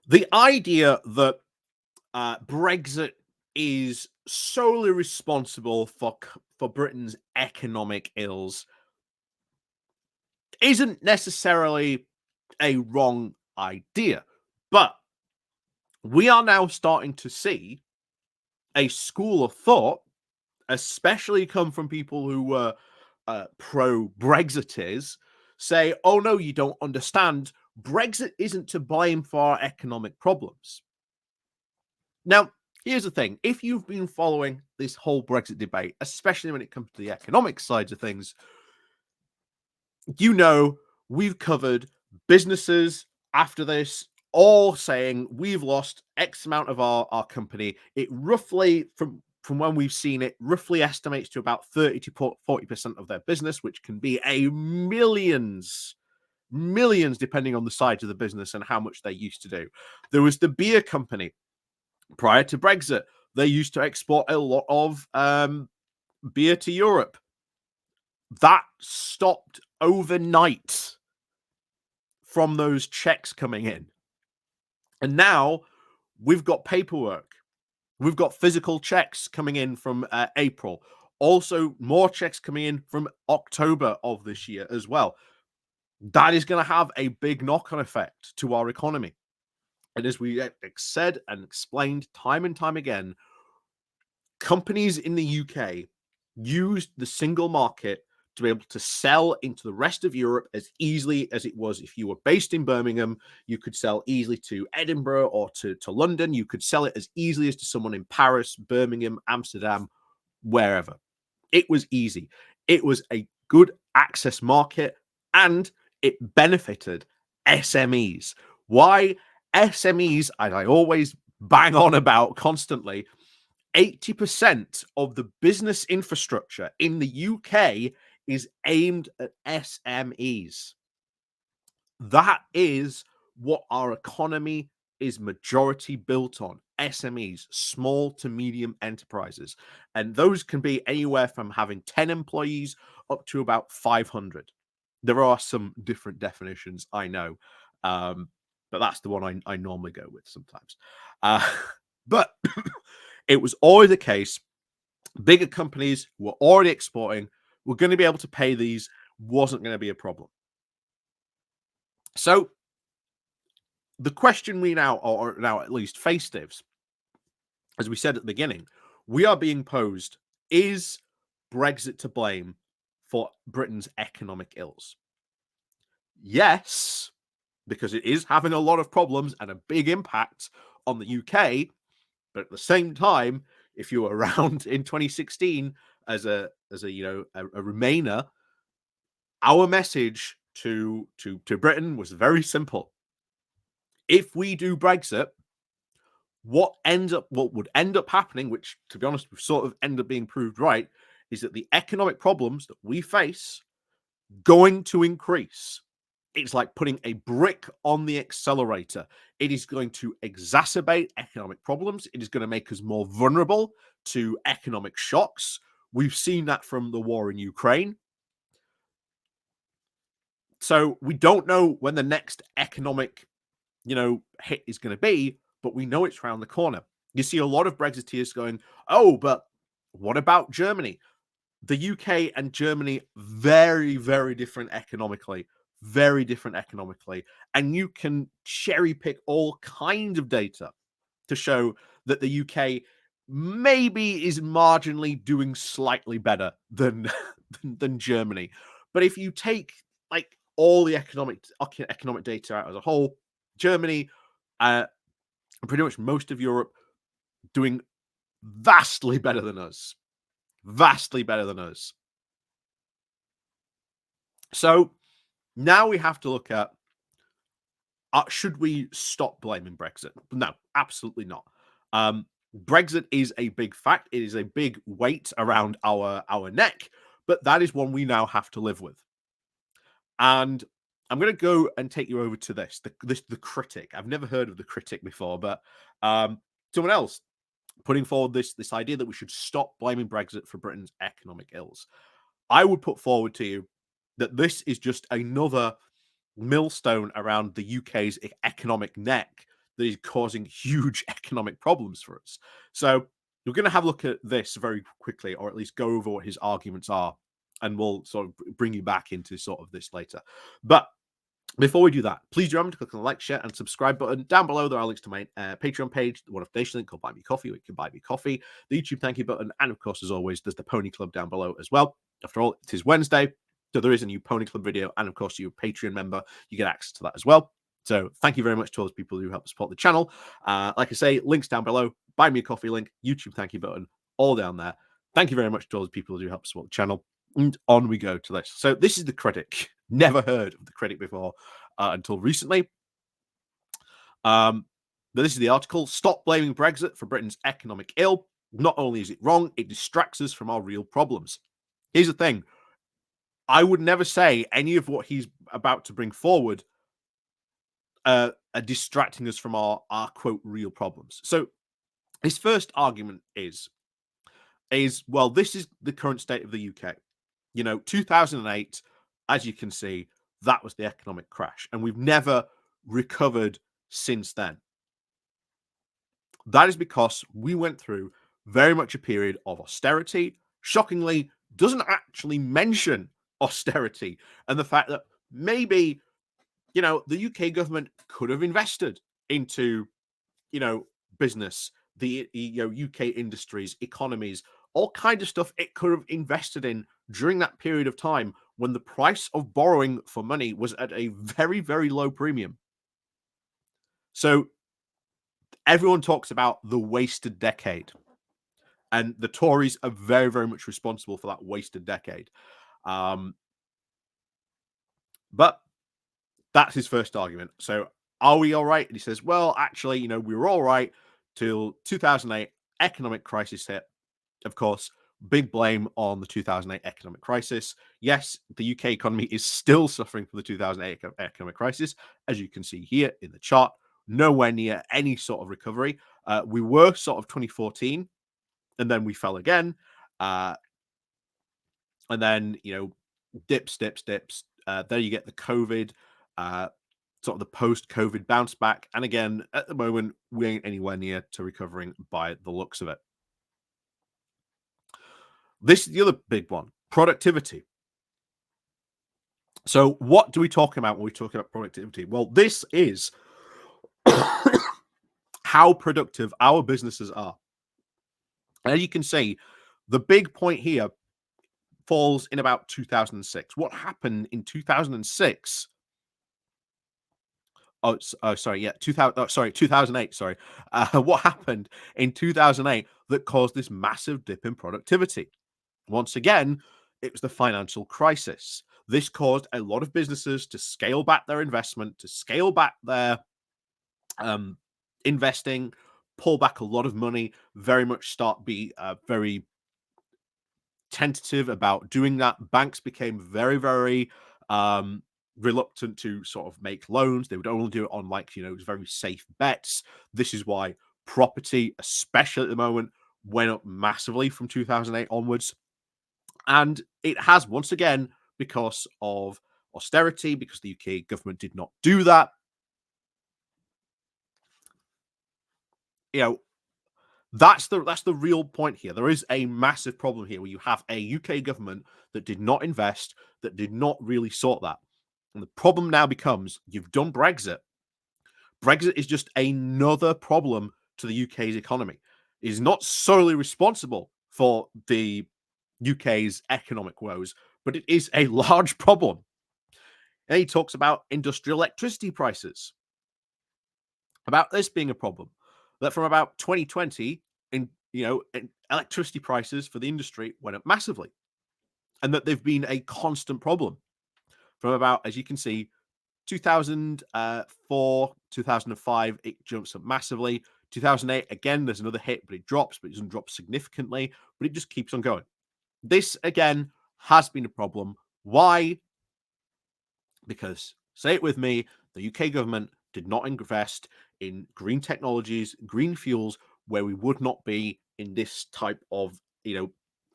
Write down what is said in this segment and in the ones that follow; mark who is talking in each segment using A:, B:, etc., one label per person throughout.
A: The idea that Brexit is solely responsible for Britain's economic ills isn't necessarily a wrong idea, but we are now starting to see a school of thought, especially come from people who were pro-Brexiteers, say, "Oh no, you don't understand. Brexit isn't to blame for our economic problems." Now, here's the thing: if you've been following this whole Brexit debate, especially when it comes to the economic sides of things, you know we've covered businesses after this all saying we've lost X amount of our company. It roughly, from when we've seen it, roughly estimates to about 30 to 40% of their business, which can be a millions, depending on the size of the business and how much they used to do. There was the beer company prior to Brexit. They used to export a lot of beer to Europe. That stopped overnight from those checks coming in. And now we've got paperwork. We've got physical checks coming in from April. Also, more checks coming in from October of this year as well. That is going to have a big knock-on effect to our economy. And as we said and explained time and time again, companies in the UK used the single market to be able to sell into the rest of Europe as easily as it was. If you were based in Birmingham, you could sell easily to Edinburgh or to London. You could sell it as easily as to someone in Paris, Birmingham, Amsterdam, wherever. It was easy. It was a good access market and it benefited SMEs. Why SMEs, as I always bang on about constantly, 80% of the business infrastructure in the UK is aimed at SMEs. That is what our economy is majority built on. SMEs, small to medium enterprises. And those can be anywhere from having 10 employees up to about 500. There are some different definitions, I know. But that's the one I normally go with sometimes. But it was always the case. Bigger companies were already exporting, were going to be able to pay these, wasn't going to be a problem. So the question we now, or now at least face, Divs, as we said at the beginning, we are being posed, is Brexit to blame for Britain's economic ills? Yes, because it is having a lot of problems and a big impact on the UK. But at the same time, if you were around in 2016 as a Remainer, our message to Britain was very simple. If we do Brexit, what would end up happening, which to be honest, sort of end up being proved right, is that the economic problems that we face going to increase. It's like putting a brick on the accelerator. It is going to exacerbate economic problems. It is going to make us more vulnerable to economic shocks. We've seen that from the war in Ukraine. So we don't know when the next economic, hit is going to be, but we know it's around the corner. You see a lot of Brexiteers going, "Oh, but what about Germany?" The UK and Germany, very, very different economically. Very different economically. And you can cherry pick all kinds of data to show that the UK maybe is marginally doing slightly better than than Germany. But if you take like all the economic data out as a whole, Germany, pretty much most of Europe doing vastly better than us. Vastly better than us. So now we have to look at, should we stop blaming Brexit? No, absolutely not. Brexit is a big fact. It is a big weight around our neck, but that is one we now have to live with. And I'm going to go and take you over to the critic. I've never heard of the critic before, but someone else putting forward this idea that we should stop blaming Brexit for Britain's economic ills. I would put forward to you that this is just another millstone around the UK's economic neck that is causing huge economic problems for us. So we're going to have a look at this very quickly, or at least go over what his arguments are, and we'll sort of bring you back into sort of this later. But before we do that, please remember to click on the like, share, and subscribe button. Down below, there are links to my Patreon page, the One of Nation link called Buy Me Coffee, where you can buy me coffee, the YouTube thank you button, and of course, as always, there's the Pony Club down below as well. After all, it is Wednesday, so there is a new Pony Club video, and of course, you're a Patreon member, you get access to that as well. So thank you very much to all those people who help support the channel. Like I say, links down below, Buy Me a Coffee link, YouTube thank you button, all down there. Thank you very much to all those people who do help support the channel. And on we go to this. So this is the critic. Never heard of the critic before until recently. But this is the article. Stop blaming Brexit for Britain's economic ill. Not only is it wrong, it distracts us from our real problems. Here's the thing. I would never say any of what he's about to bring forward are distracting us from our quote real problems. So his first argument is well, this is the current state of the UK. 2008, as you can see, that was the economic crash, and we've never recovered since then. That is because we went through very much a period of austerity. Shockingly, doesn't actually mention austerity and the fact that maybe, the UK government could have invested into, business, the UK industries, economies, all kinds of stuff it could have invested in during that period of time when the price of borrowing for money was at a very, very low premium. So everyone talks about the wasted decade, and the Tories are very, very much responsible for that wasted decade. But that's his first argument. So are we all right? And he says, well, actually, we were all right till 2008 economic crisis hit. Of course, big blame on the 2008 economic crisis. Yes, the UK economy is still suffering from the 2008 economic crisis, as you can see here in the chart. Nowhere near any sort of recovery. We were sort of 2014, and then we fell again. And then, dips. There you get the COVID, sort of the post-COVID bounce back. And again, at the moment, we ain't anywhere near to recovering by the looks of it. This is the other big one, productivity. So what do we talk about when we talk about productivity? Well, this is how productive our businesses are. And as you can see, the big point here falls in about 2006. What happened in 2006? 2008. Sorry. What happened in 2008 that caused this massive dip in productivity? Once again, it was the financial crisis. This caused a lot of businesses to scale back their investment, to scale back their investing, pull back a lot of money, very much start be very tentative about doing that. Banks became very, very reluctant to sort of make loans. They would only do it on very safe bets. This is why property, especially at the moment, went up massively from 2008 onwards. And it has, once again, because of austerity, because the UK government did not do that. That's the real point here. There is a massive problem here where you have a UK government that did not invest, that did not really sort that. And the problem now becomes you've done Brexit. Brexit is just another problem to the UK's economy. It is not solely responsible for the UK's economic woes, but it is a large problem. And he talks about industrial electricity prices, about this being a problem. That from about 2020, electricity prices for the industry went up massively, and that they've been a constant problem from about, as you can see, 2004, 2005, it jumps up massively. 2008, again, there's another hit, but it drops, but it doesn't drop significantly, but it just keeps on going. This, again, has been a problem. Why? Because, say it with me, the UK government did not invest in green technologies, green fuels, where we would not be in this type of,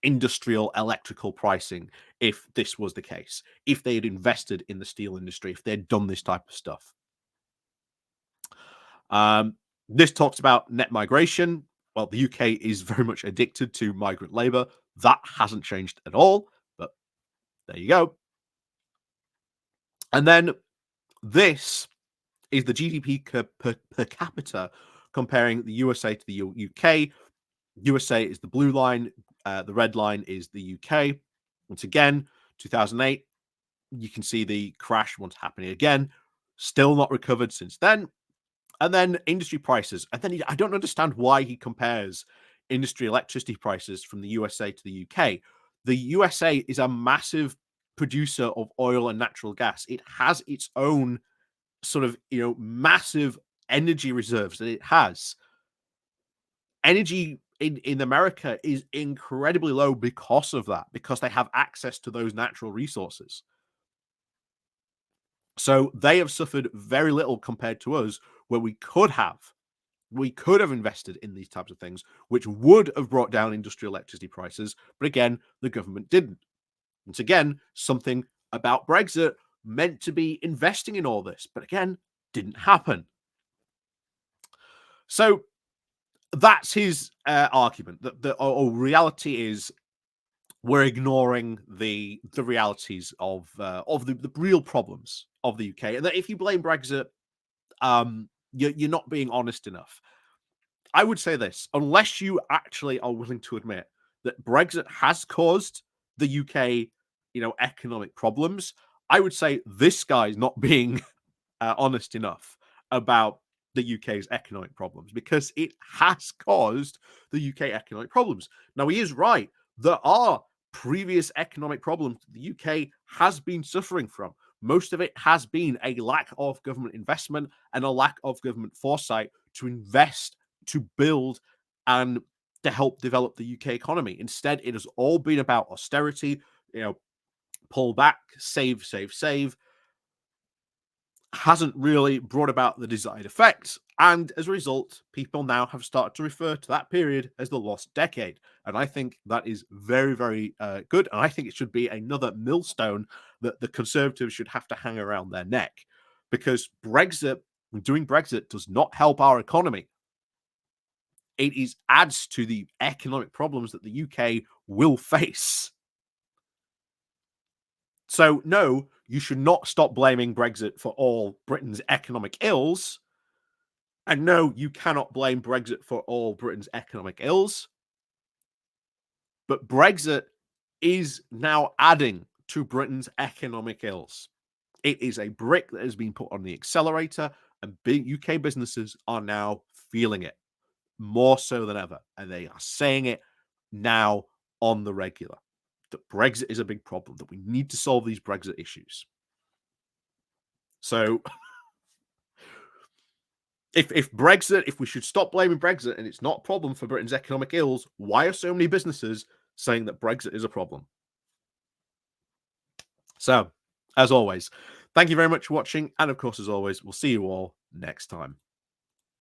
A: industrial electrical pricing if this was the case. If they had invested in the steel industry, if they had done this type of stuff. Um, this talks about net migration. Well, the UK is very much addicted to migrant labor. That hasn't changed at all, but there you go. And then this is the GDP per capita comparing the USA to the UK. USA is the blue line, the red line is the UK. Once again, 2008, you can see the crash once happening again, still not recovered since then. And then industry prices. And then I don't understand why he compares industry electricity prices from the USA to the UK. The USA is a massive producer of oil and natural gas. It has its own sort of, massive energy reserves that it has. Energy in America is incredibly low because of that, because they have access to those natural resources. So they have suffered very little compared to us, where we could have invested in these types of things, which would have brought down industrial electricity prices. But again, the government didn't. Once again, something about Brexit meant to be investing in all this, but again, didn't happen. So that's his argument, that the reality is we're ignoring the realities of the real problems of the UK, and that if you blame Brexit, you're not being honest enough. I would say this: unless you actually are willing to admit that Brexit has caused the UK, economic problems, I would say this guy's not being honest enough about the UK's economic problems, because it has caused the UK economic problems. Now, he is right. There are previous economic problems the UK has been suffering from. Most of it has been a lack of government investment and a lack of government foresight to invest, to build, and to help develop the UK economy. Instead, it has all been about austerity, pull back, save, save, save. Hasn't really brought about the desired effects. And as a result, people now have started to refer to that period as the lost decade. And I think that is very, very good. And I think it should be another millstone that the Conservatives should have to hang around their neck, because doing Brexit does not help our economy. It adds to the economic problems that the UK will face. So, no, you should not stop blaming Brexit for all Britain's economic ills. And no, you cannot blame Brexit for all Britain's economic ills. But Brexit is now adding to Britain's economic ills. It is a brick that has been put on the accelerator, and big UK businesses are now feeling it more so than ever. And they are saying it now on the regular, that Brexit is a big problem, that we need to solve these Brexit issues. So if we should stop blaming Brexit and it's not a problem for Britain's economic ills, why are so many businesses saying that Brexit is a problem? So, as always, thank you very much for watching. And of course, as always, we'll see you all next time.